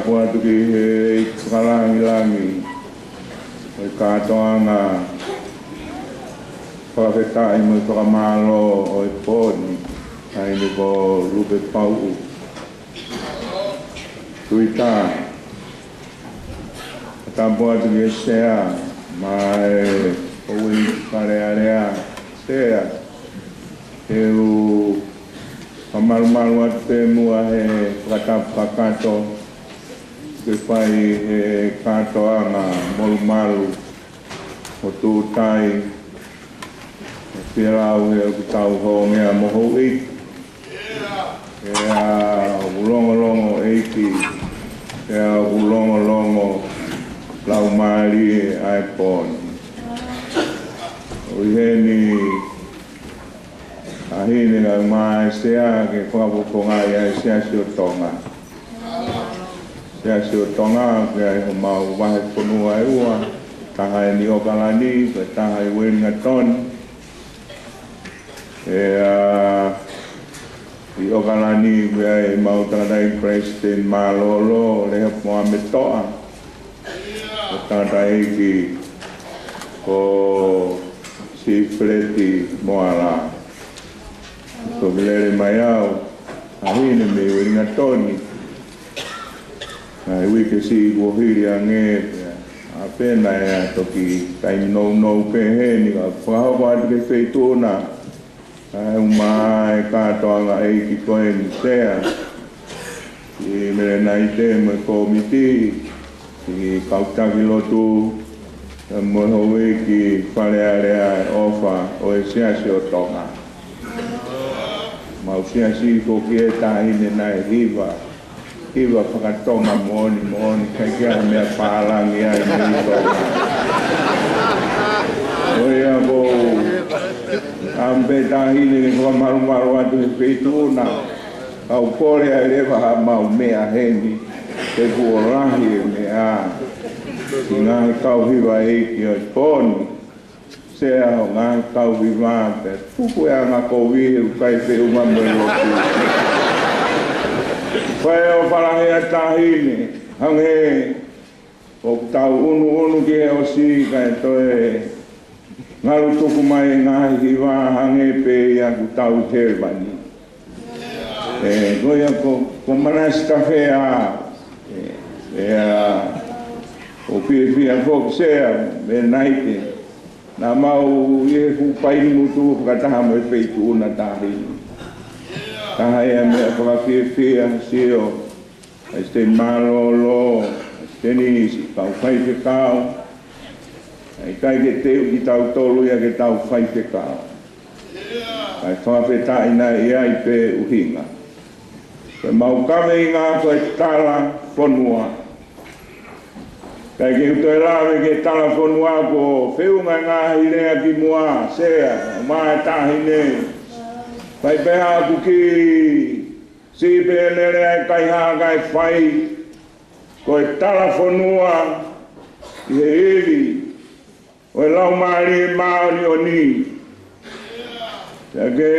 tapua tu ki he kalangi o katoanga Faifekau mo whakamalo o e pōni ai ni ko lupe pau tuita tapua tu ki sea mai o wini karearea sea eu Malu-malu atu te mua he whakatapu ke whai he katoanga malu-malu o tūtai e whirau he o tau ho ngea moho i e a ulongo-longo eiki e a ulongo-longo lau maari ai pōni o i he ni ahini na mai sea ke whapoponga ia sea si o tonga. Sea si o tonga ke ai ho mau wahe ponua e ua, taha e ni o kalani, ke taha e wenga toni. I o kalani ke ai mau tadai President Malolo le he moa me toa. O tadai ki ko si fleti moa la. So vilele mai au, ahine me wenga toni. Ai wike si wohiri a nge, a pena e toki kai nou peheni, a whahapa ati ke feituna. Ai umai katoanga eiki koe ni sea. I mele nai te mo komiti, i kautaki lotu, mo hoe ki whalearea e ofa o e seasi o tonga. Mau si ko ki e tahine nai hiva whakatonga mooni kai kia mea pālangi ai mei tonga. Oia ko ampe tahine ni kua maru atu he peituna au kore ai rewa ha mau mea heni te kuorahi e mea i ngahi kau hiva eiki o pōni sea ho ngahi kau hiva te puku e anga kowihi ukai pe uma mwere lotu. Whae o whalahe a tahine, hange o tau unu ki e o si kai toe ngaru tuku mai ngahi hiva hange pe ia ku tau terbani. Goia ko Manase Tafea o pia fok sea me naite na mau ie ku paini mutu kataha mo e peitu una tahine. Taha ea mea whakawhiawhia sio, este malolo, este nisi, tau Faifekau. Ai kai ke teu ki tau tolu ia ke tau Faifekau. Ai whawhetai na ia i pe uhinga. Koe mau kawe i ngā koe tala whonua. Kai ke utoe lawe ke tala whonua ko whiunga ngā hirea ki mua, sea, mai tahine. Pai peha ku ki si pelere ai kai hakai whai koe tala whonua i he iri o e lau maari e maori o ni ke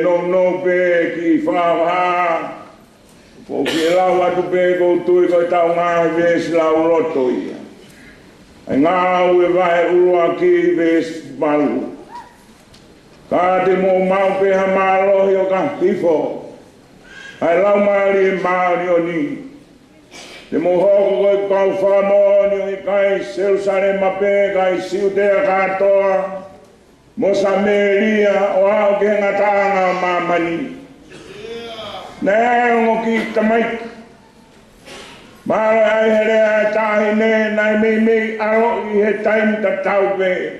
no pe ki whaha ko ki e lau atu pe koutui koe tau ngahi vesi lau roto ia ai ngā au e vahe urua ki vesi malu. Ka te mō mau peha mālohi o ka hifo. Ai lau maari e maari o ni. Te mō hoko koe kau whamoni o i kai Jerusalema pe, kai Siutea katoa. Mo Sameria o au ke ngatanga o mamani. Nē ongo ki tamaik. Mara ai here ai tahine nai mei aro i he taim ta tau pe.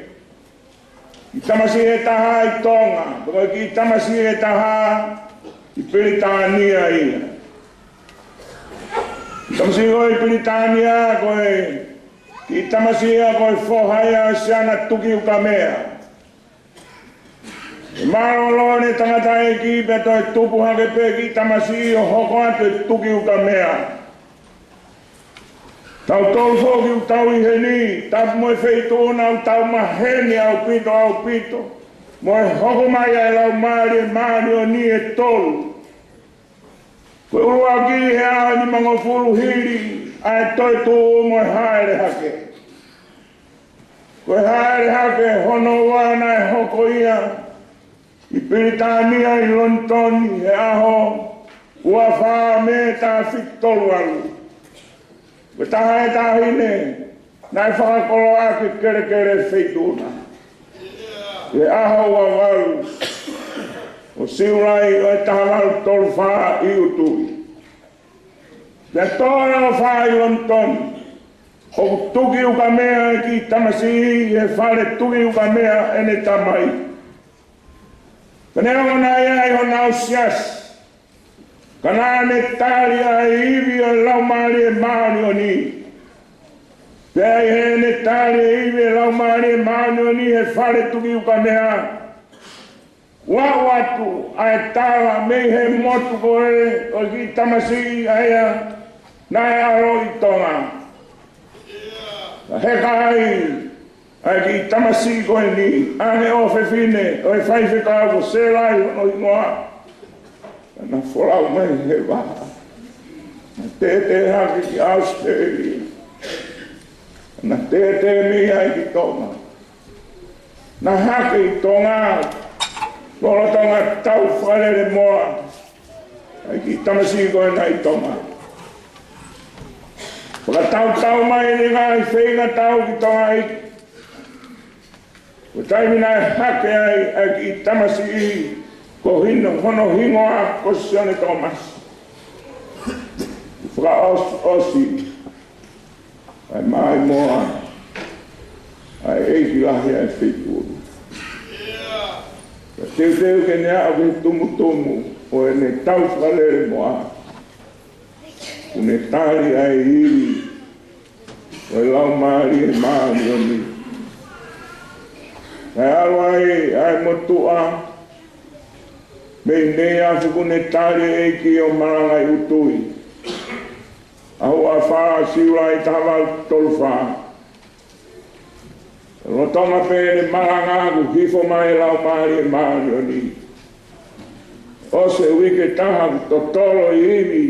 I tamasi e taha i tonga, porque ki tamasi e taha i Peritania ia. I tamasi o i Peritania koe, ki tamasi e koe whohaia siana tuki uka mea. E marolo ne tangata e ki beto e tupu hake pe ki tamasi o hoko atu e tuki uka mea. Tau tolu foki u tau i heni, tapu mo e feituna u tau maheni au pito. Mo e hoko mai ai lau maari o ni e tolu. Koe urua ki he aho ni mangofuru hiri, ai toi tū mo haere hake. Koe haere hake hono wana e hoko ia, I Piritania I Lontoni he aho, ua wha me tā whiktolu alu. Koe taha e tahine, nai whakakolo ake kere kere whituna. He aho ua walu, o siurai o e taha walu tolu wha I utui. Pea tōra o wha I Lontoni, o tuki uka mea ki tamasi he whare tuki uka mea ene tamai. Kanea ngana ia I hona usias, kana ne tari a iwi o laumari e maani o ni. Pea I he ne tari a iwi e laumari e maani o ni he whare tuki uka mea. Wawatu ai tawa mei he motu koe o ki tamasi aia nai aro I tonga. He kai ai ki tamasi koe ni ane o whewhine o e Faifekau ko serai o ingoa. Na wholau mai he waha. Na te haki ki Australia. Na te mi ai ki tonga. Na haki tonga. Loro tonga tau whalere moa. Ai ki tamasi koe nai tonga. Whaka tau mai ni ngā I whenga tau ki tonga I. Ko taimina e hake ai ki tamasi I. Ko hino hono hingoa ko sione Thomas. Whaka osi. Ai mai moa. Ai eiki lahi ai whituru. Teu ke nea au ke tumu o e ne tau whalere moa. Une tari ai iri o e lau maari e maari o ni. Kai alo ai motua mei nei afu kune tari eiki o maranga I utui. Ahu a whaa siura I tawa tolu whaa. Rotoma pene maranga ku hifo mai lau maari e maari o ni. O se wike taha ku totolo I iwi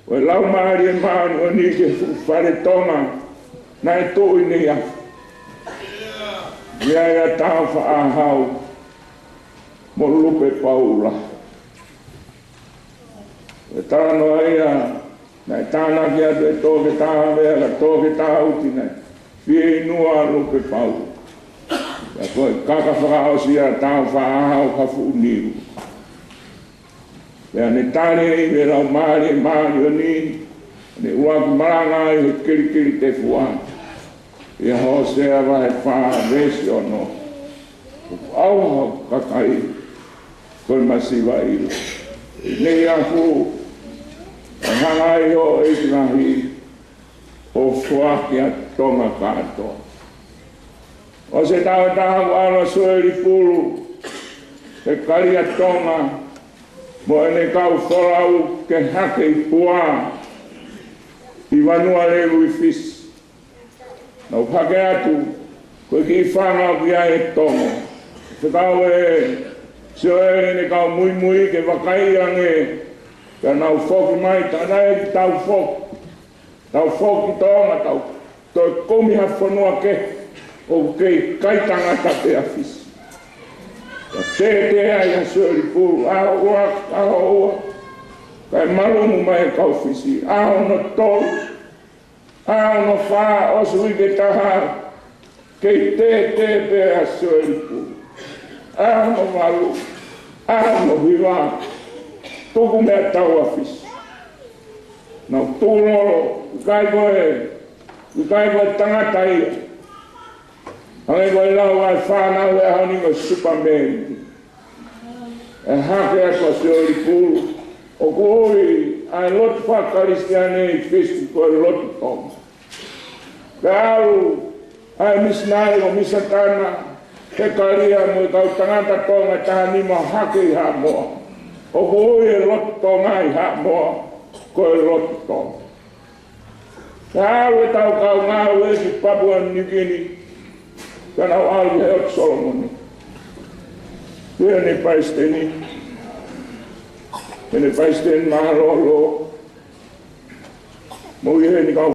o e lau maari e maari o ni ke whare tonga na e tui ni afu. Ia ia taha whaahau mo lupe paula. E tāno ia na e tāna ki atu e tōke taha mea ka tōke taha uti nei. Fie inua lupe paula. Ia koe kaka whakaosi ia taha whaahau ka fuuniru. Ia ne tāne I me lau maari e maari o ni. Ne uaku maranga I he kiri te fuana. Ia hosea wahe whaa resi ono. Au kakai koe masiwa ilo. Nei aku hangai o eikinahi o fuaki a tonga kato. O se tau tahu alo sueli pulu he kari a tonga mo ene kau wholau ke hake I pua I wanua lewu I fisi. Nau pake atu, koe ki whangau ki ai e tongo. Whakau e, seo e ne kau mui ke wakai ange, ka nau whoki mai, tāna e ki tau whoki. Tau whoki tonga tau, toi komi ha whanua ke, o kei kaitanga tape a fisi. Ka te ai a suri puru, aho ua, kai marumu mai kau fisi, aho no tolu. Ao no wha o sui ke taha, kei te pe a suelipu. Ao no malu, ao no hiwa, tuku mea tau a fisi. Nau tūroro, kai koe tangata ia. Hange koe lau ai whanau e haningo Superman. E hake a koe suelipu, o kui ai lotu whakaristiane I fisi koe lotu tonga. Kau ai misnai o misatana he karia mo kau tangata tonga taha nima hake ha moa. O koe e lotu tonga I ha moa koe lotu tonga. Kau e tau kau ngau e ki Papua New Guinea kanau algi he ot Solomoni. Kue ne paisteni. Kene paisteni maharolo Mo i he ni ka